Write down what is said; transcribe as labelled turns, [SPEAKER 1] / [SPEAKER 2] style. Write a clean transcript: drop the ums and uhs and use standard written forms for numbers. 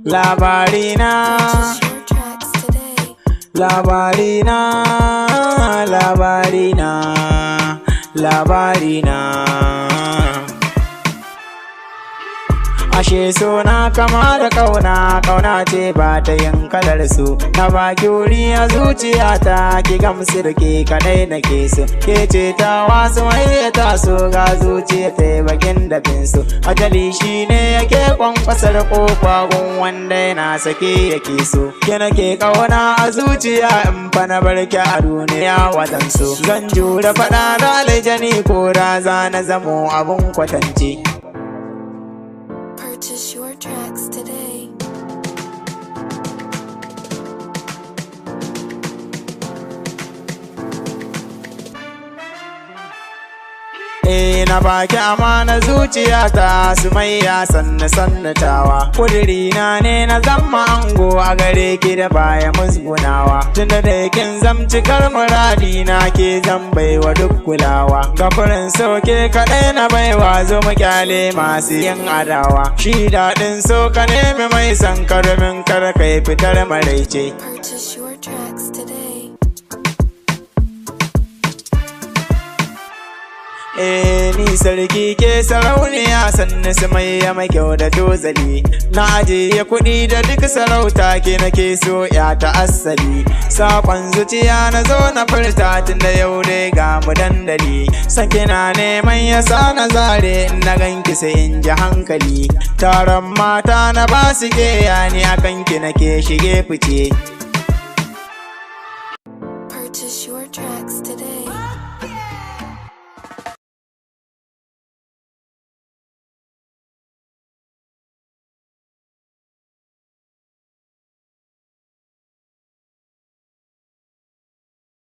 [SPEAKER 1] Labarina, labarina, labarina, labarina. Ashe suna kama da ƙauna ce ba ta yin kalar su. Na baki wuri a zuciyata ki gamsu da ke kaɗai na ke so. Ke ce ta wasu mai ta so ga zuciya ta yi bakin dafin su. Ajali shi ne yake kwankwasar kofa gun wanda yana sake yake so. Ke nake ƙauna a zuciya in fa na barki a duniya watan so. Zan jure faɗa da aljani ko da za na zamo abun kwatance.
[SPEAKER 2] Purchase your tracks today.
[SPEAKER 1] Na baki amana zuciyata Sumayya sannatawa. Kudirina ne na zama ango a gare ki da baya musgunawa. Tunda da kin zamcikar muradi na ke zan baiwa duk kulawa. Gafurin soke kaɗai na baiwa zo mu kyale masu yin adawa. Shi daɗin so ka nemi mai san karmin kar kai fitar maraice.
[SPEAKER 2] Purchase your tracks today.
[SPEAKER 1] Ni sarki ke sarauniya sannu Sumayya mai kyau da tozali. Na ajiye kuɗi da duk sarauta ke nake so ya ta asali. Saƙon zuciya na zo na furta tun da yau dai ga mu dandali. San kina neman ya sa na zare in na ganki sai in ji hankali. Taron mata na ba su geya ni akan ki nake shige fice.
[SPEAKER 2] Purchase your tracks today.